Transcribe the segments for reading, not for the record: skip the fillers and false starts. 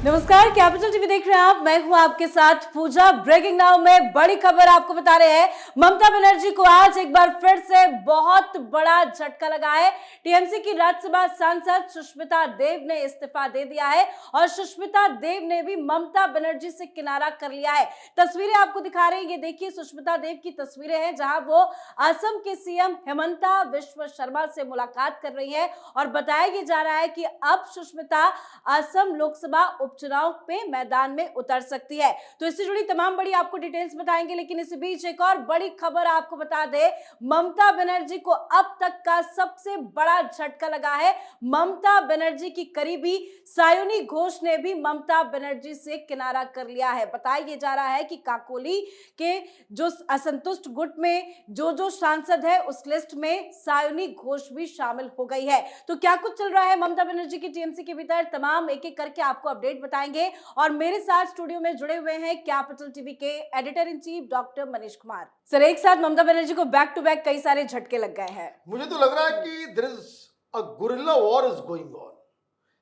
नमस्कार, capital TV देख रहे हैं आप। मैं हूं आपके साथ पूजा। ब्रेकिंग नाउ में बड़ी खबर आपको बता रहे हैं। ममता बनर्जी को आज एक बार फिर से बहुत बड़ा झटका लगा है। टीएमसी की राज्यसभा सांसद सुष्मिता देव ने इस्तीफा दे दिया है और सुष्मिता देव ने भी ममता बनर्जी से किनारा कर लिया है। तस्वीरें आपको दिखा रहे हैं, ये देखिए सुष्मिता देव की तस्वीरें हैं जहां वो असम के सीएम हेमंता बिस्वा शर्मा से मुलाकात कर रही है और बताया जा रहा है कि अब सुष्मिता असम लोकसभा उपचुनाव पे मैदान में उतर सकती है। तो इससे जुड़ी तमाम बड़ी आपको डिटेल्स बताएंगे, लेकिन इस बीच एक और बड़ी खबर आपको बता दे। ममता बनर्जी को अब तक का सबसे बड़ा झटका लगा है। ममता बनर्जी की करीबी सायोनी घोष ने भी ममता बनर्जी से किनारा कर लिया है। बताया जा रहा है कि काकोली के जो असंतुष्ट गुट में जो सांसद है उस लिस्ट में सायोनी घोष भी शामिल हो गई है। तो क्या कुछ चल रहा है ममता बनर्जी की टीएमसी के भीतर, तमाम एक एक करके आपको अपडेट बताएंगे। और मेरे साथ स्टूडियो में जुड़े हुए हैं कैपिटल टीवी के editor in chief doctor Manish Kumar. Sir, एक साथ ममता बनर्जी को बैक टू बैक कई सारे झटके लग गए हैं। मुझे तो लग रहा है कि there is a guerrilla war is going on.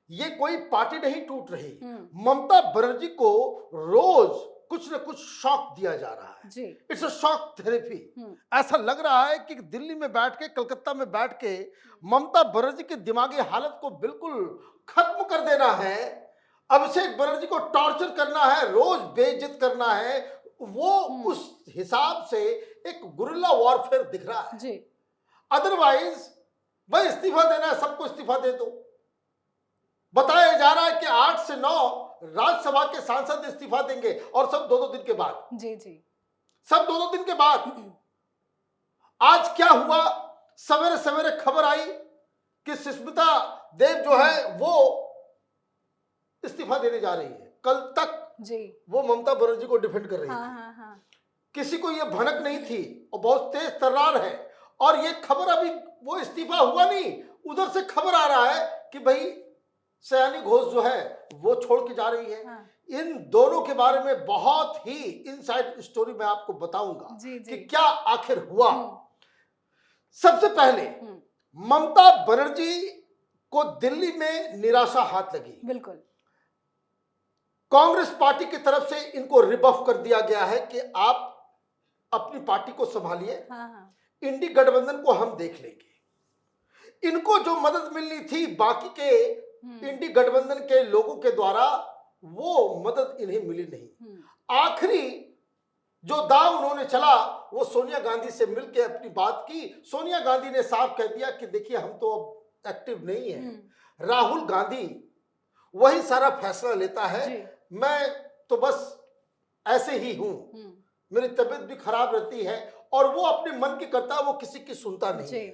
ये कोई पार्टी नहीं टूट रही। ममता बनर्जी को रोज कुछ न कुछ शॉक दिया जा रहा है। It's a shock therapy. ऐसा लग रहा है कि दिल्ली में बैठ के, कलकत्ता में बैठ के ममता बनर्जी की दिमागी हालत को बिल्कुल खत्म कर देना है। अभिषेक बनर्जी को टॉर्चर करना है, रोज बेइज्जत करना है। वो उस हिसाब से एक गुरिल्ला वॉरफेयर दिख रहा है। अदरवाइज भाई इस्तीफा देना है, सबको इस्तीफा दे दो। बताया जा रहा है कि 8 से 9 राज्यसभा के सांसद इस्तीफा देंगे और सब 2-2 दिन के बाद। सब 2-2 दिन के बाद। आज क्या हुआ? सवेरे सवेरे खबर आई कि सुष्मिता देव जो है वो इस्तीफा देने जा रही है। कल तक वो ममता बनर्जी को डिफेंड कर रही थी। किसी को ये भनक नहीं थी और बहुत तेज तर्रार है। और ये खबर अभी वो इस्तीफा हुआ नहीं, उधर से खबर आ रहा है कि भाई सायोनी घोष जो है वो छोड़ के जा रही है। इन दोनों के बारे में बहुत ही इनसाइड स्टोरी मैं आपको बताऊंगा कि क्या आखिर हुआ। सबसे पहले ममता बनर्जी को दिल्ली में निराशा हाथ लगी। बिल्कुल। कांग्रेस पार्टी की तरफ से इनको रिबफ कर दिया गया है कि आप अपनी पार्टी को संभालिए, इंडी गठबंधन को हम देख लेंगे। इनको जो मदद मिलनी थी बाकी के इंडी गठबंधन के लोगों के द्वारा, वो मदद इन्हें मिली नहीं। आखिरी जो दाव उन्होंने चला वो सोनिया गांधी से मिलकर अपनी बात की। सोनिया गांधी ने साफ कह दिया कि देखिए हम तो अब एक्टिव नहीं है, राहुल गांधी वही सारा फैसला लेता है। मैं तो बस ऐसे ही हूं, मेरी तबीयत भी खराब रहती है और वो अपने मन की करता है, वो किसी की सुनता नहीं है।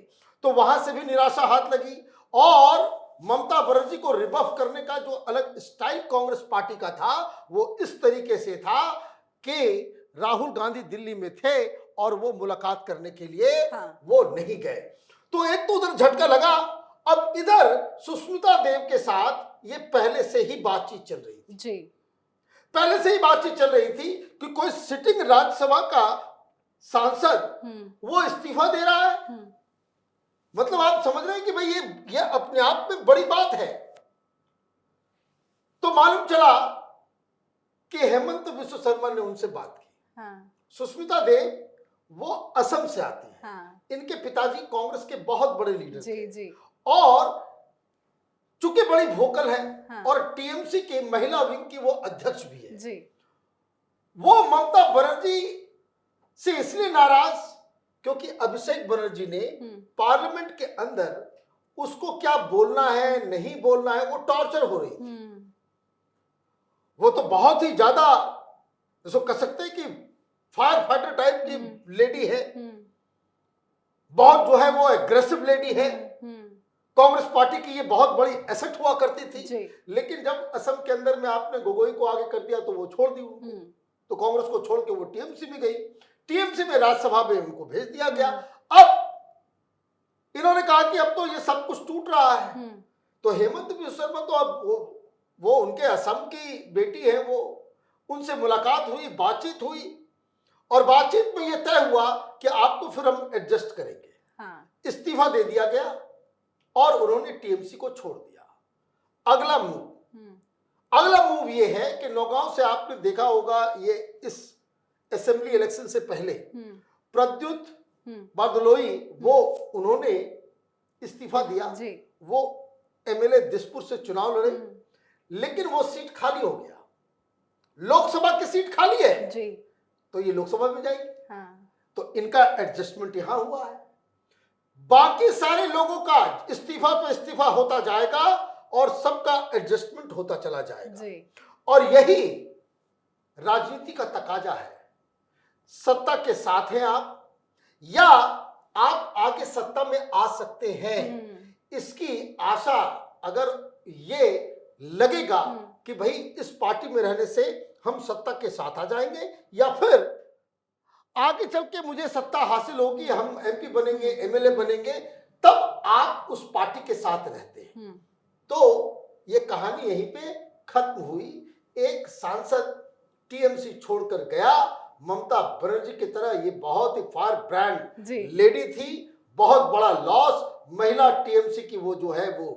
तो वहां से भी निराशा हाथ लगी। और ममता बनर्जी को रिबफ करने का जो अलग स्टाइल कांग्रेस पार्टी का था वो इस तरीके से था कि राहुल गांधी दिल्ली में थे और वो मुलाकात करने के लिए वो नहीं गए। तो एक तो उधर झटका लगा। अब इधर सुष्मिता देव के साथ ये पहले से ही बातचीत चल रही थी। पहले से ही बातचीत चल रही थी कि कोई सिटिंग राज्यसभा का सांसद वो इस्तीफा दे रहा है। मतलब आप समझ रहे हैं कि भाई ये अपने आप में बड़ी बात है। तो मालूम चला कि हेमंत बिस्वा शर्मा ने उनसे बात की। सुष्मिता देव वो असम से आती है। इनके पिताजी कांग्रेस के बहुत बड़े लीडर थे और चूंकि बड़ी वोकल है और टीएमसी के महिला विंग की वो अध्यक्ष भी है। वो ममता बनर्जी से इसलिए नाराज क्योंकि अभिषेक बनर्जी ने पार्लियामेंट के अंदर उसको क्या बोलना है नहीं बोलना है वो टॉर्चर हो रही थी। वो तो बहुत ही ज्यादा इसको कह सकते हैं कि फायर फाइटर टाइप की लेडी है। बहुत जो है वो एग्रेसिव लेडी है। कांग्रेस पार्टी की ये बहुत बड़ी एसेट हुआ करती थी। लेकिन जब असम के अंदर में आपने गोगोई को आगे कर दिया तो वो छोड़ दी उनको। तो कांग्रेस को छोड़ के वो टीएमसी में गई। टीएमसी में राज्यसभा में उनको भेज दिया गया। अब इन्होंने कहा कि अब तो ये सब कुछ टूट रहा है। तो हेमंत बिस्वा शर्मा तो अब वो उनके असम की बेटी है, वो उनसे मुलाकात हुई, बातचीत हुई और बातचीत में ये तय हुआ कि आपको फिर हम एडजस्ट करेंगे। इस्तीफा दे दिया गया और उन्होंने टीएमसी को छोड़ दिया। अगला मूव अगला मूव ये है कि नौगांव से आपने देखा होगा, ये इस असेंबली इलेक्शन से पहले प्रद्युत बारदलोई वो उन्होंने इस्तीफा दिया, वो एमएलए दिसपुर से चुनाव लड़े, लेकिन वो सीट खाली हो गया। लोकसभा की सीट खाली है जी, तो ये लोकसभा में जाएंगे। तो इनका एडजस्टमेंट यहां हुआ है। बाकी सारे लोगों का इस्तीफा पे इस्तीफा होता जाएगा और सबका एडजस्टमेंट होता चला जाएगा जी। और यही राजनीति का तकाजा है। सत्ता के साथ हैं आप, या आप आगे सत्ता में आ सकते हैं, इसकी आशा अगर ये लगेगा कि भाई इस पार्टी में रहने से हम सत्ता के साथ आ जाएंगे, या फिर आगे चल के मुझे सत्ता हासिल होगी, हम एमपी बनेंगे, एमएलए बनेंगे, तब आप उस पार्टी के साथ रहते हैं। तो ये कहानी यहीं पे खत्म हुई। एक सांसद टीएमसी छोड़कर गया। ममता बनर्जी की तरह ये बहुत ही फार ब्रांड लेडी थी, बहुत बड़ा लॉस। महिला टीएमसी की वो जो है वो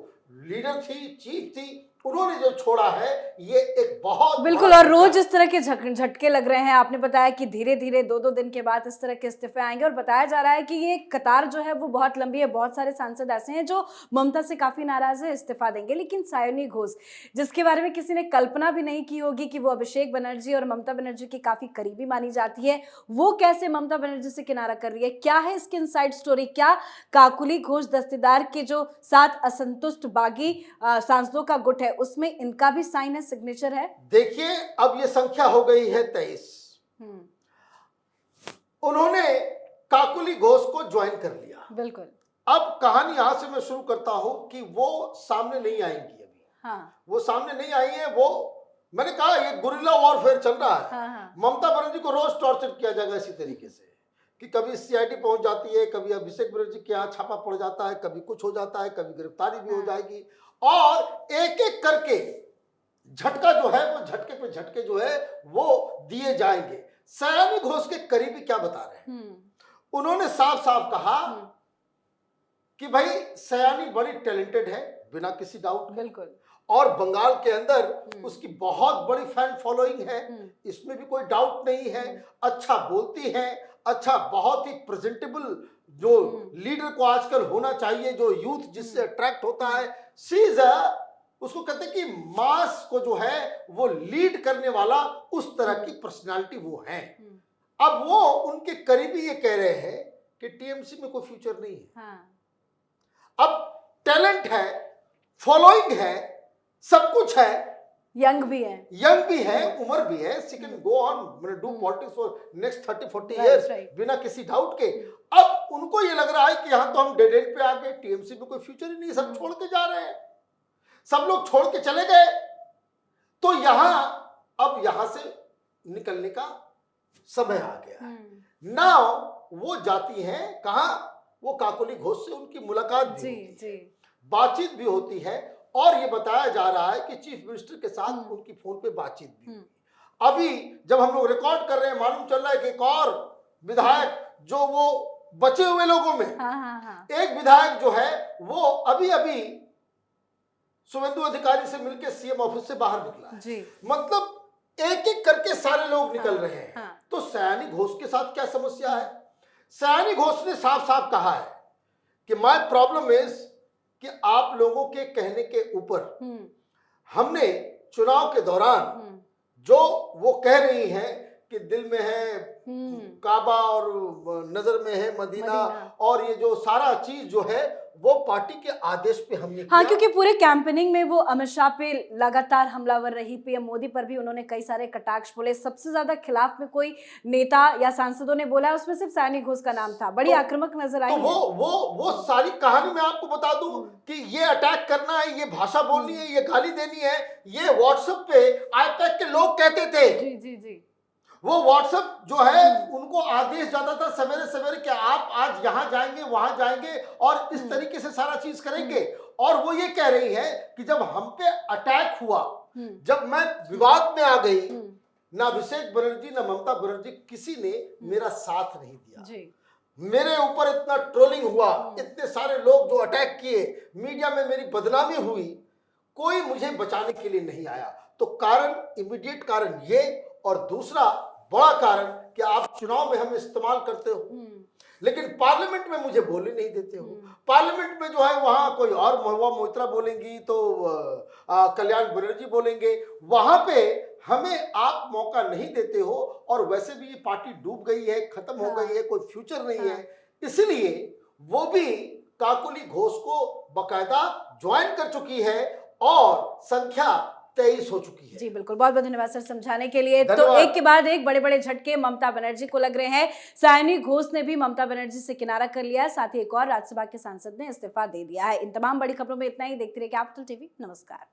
लीडर थी, चीफ थी, उन्होंने जो छोड़ा है ये एक बहुत बिल्कुल। और रोज इस तरह के झटके लग रहे हैं। आपने बताया कि धीरे धीरे 2-2 दिन के बाद इस तरह के इस्तीफे आएंगे, और बताया जा रहा है कि ये कतार जो है वो बहुत लंबी है। बहुत सारे सांसद ऐसे हैं जो ममता से काफी नाराज है, इस्तीफा देंगे। लेकिन सायोनी घोष, जिसके बारे में किसी ने कल्पना भी नहीं की होगी कि वो अभिषेक बनर्जी और ममता बनर्जी की काफी करीबी मानी जाती है, वो कैसे ममता बनर्जी से किनारा कर रही है? क्या है इसकी इनसाइड स्टोरी? क्या काकुली घोष दस्तेदार के जो 7 असंतुष्ट बागी सांसदों का गुट है उसमें इनका भी साइन है, सिग्नेचर है? देखिए, अब ये संख्या हो गई है 23। उन्होंने काकुली घोष को ज्वाइन कर लिया। बिल्कुल। अब कहानी यहां से मैं शुरू करता हूं कि वो सामने नहीं आएंगी अभी। वो सामने नहीं आई है। वो मैंने कहा ये गुरिल्ला वॉरफेयर चल रहा है। ममता बनर्जी को रोज टॉर्चर किया जाएगा इसी तरीके से कि कभी सीआईडी पहुंच जाती है, कभी अभिषेक बनर्जी के यहाँ छापा पड़ जाता है, कभी कुछ हो जाता है, कभी गिरफ्तारी भी हो जाएगी, और एक एक करके झटका जो है वो झटके पे झटके जो है वो दिए जाएंगे। सयानी घोष के करीबी क्या बता रहे हैं? उन्होंने साफ साफ कहा कि भाई सयानी बड़ी टैलेंटेड है, बिना किसी डाउट। बिल्कुल। और बंगाल के अंदर उसकी बहुत बड़ी फैन फॉलोइंग है, इसमें भी कोई डाउट नहीं है। अच्छा बोलती है, अच्छा, बहुत ही प्रेजेंटेबल जो लीडर को आजकल होना चाहिए, जो यूथ जिससे अट्रैक्ट होता है। सीजा उसको कहते हैं कि मास को जो है वो लीड करने वाला, उस तरह की पर्सनालिटी वो है। अब वो उनके करीबी ये कह रहे हैं कि टीएमसी में कोई फ्यूचर नहीं है। अब टैलेंट है, फॉलोइंग है, सब कुछ है, यंग भी है, उम्र भी है, she can go on do politics for next 30-40 years बिना किसी डाउट के। अब उनको ये लग रहा है कि यहाँ तो हम डेड एंड पे आ गए, टीएमसी में कोई फ्यूचर ही नहीं, सब छोड़ के जा रहे हैं, सब लोग छोड़ के चले गए। तो अब यहां से निकलने का समय आ गया है। नाउ वो जाती हैं कहां? वो काकोली घोष से उनकी मुलाकात भी होती है, बातचीत भी होती है, और ये बताया जा रहा है कि चीफ मिनिस्टर के साथ उनकी फोन पे बातचीत भी हुई। अभी जब हम लोग रिकॉर्ड कर रहे हैं, मालूम चल रहा है कि एक और विधायक जो वो बचे हुए लोगों में एक विधायक जो है वो अभी अभी शुभेंदु अधिकारी से मिलकर सीएम ऑफिस से बाहर निकला है जी। मतलब एक एक करके सारे लोग निकल रहे हैं। तो सयानी घोष के साथ क्या समस्या है? सयानी घोष ने साफ साफ कहा है कि माय प्रॉब्लम इज कि आप लोगों के कहने के ऊपर हमने चुनाव के दौरान जो वो कह रही हैं कि दिल में है काबा और नजर में है मदीना, और ये जो सारा चीज जो है वो पार्टी के आदेश पे हमने किया। क्योंकि पूरे कैंपेनिंग में वो अमित शाह पे लगातार हमलावर रही, पीएम मोदी पर भी उन्होंने कई सारे कटाक्ष बोले। सबसे ज्यादा खिलाफ में कोई नेता या सांसदों ने बोला, उसमें सिर्फ सयानी घोष का नाम था। बड़ी आक्रामक नजर आई। तो वो सारी कहानी मैं आपको बता दूं कि ये अटैक करना है, ये भाषा बोलनी है, ये गाली देनी है, ये व्हाट्सएप पे आईपैक के लोग कहते थे। जी। वो व्हाट्सएप जो है उनको आदेश जाता था सवेरे सवेरे कि आप आज यहां जाएंगे, वहां जाएंगे, और इस तरीके से सारा चीज करेंगे। और वो ये कह रही है कि जब हम पे अटैक हुआ, जब मैं विवाद में आ गई, ना अभिषेक बनर्जी ना ममता बनर्जी किसी ने मेरा साथ नहीं दिया जी। मेरे ऊपर इतना ट्रोलिंग हुआ, इतने सारे लोग जो अटैक किए, मीडिया में मेरी बदनामी हुई, कोई मुझे बचाने के लिए नहीं आया। तो कारण, इमीडिएट कारण ये, और दूसरा बड़ा कारण कि आप चुनाव में हम इस्तेमाल करते हो लेकिन पार्लियामेंट में मुझे बोलने नहीं देते हो। पार्लियामेंट में जो है वहां कोई और महुआ मोइत्रा बोलेंगी तो कल्याण बनर्जी बोलेंगे, वहां पे हमें आप मौका नहीं देते हो, और वैसे भी ये पार्टी डूब गई है, खत्म हो गई है, कोई फ्यूचर नहीं है, इसलिए वो भी काकोली घोष को बकायदा ज्वाइन कर चुकी है और संख्या 23 हो चुकी है। जी बिल्कुल, बहुत बहुत धन्यवाद सर समझाने के लिए। तो एक के बाद एक बड़े बड़े झटके ममता बनर्जी को लग रहे हैं। सायनी घोष ने भी ममता बनर्जी से किनारा कर लिया, साथ ही एक और राज्यसभा के सांसद ने इस्तीफा दे दिया है। इन तमाम बड़ी खबरों में इतना ही। देखते रहिए कैपिटल टीवी। नमस्कार।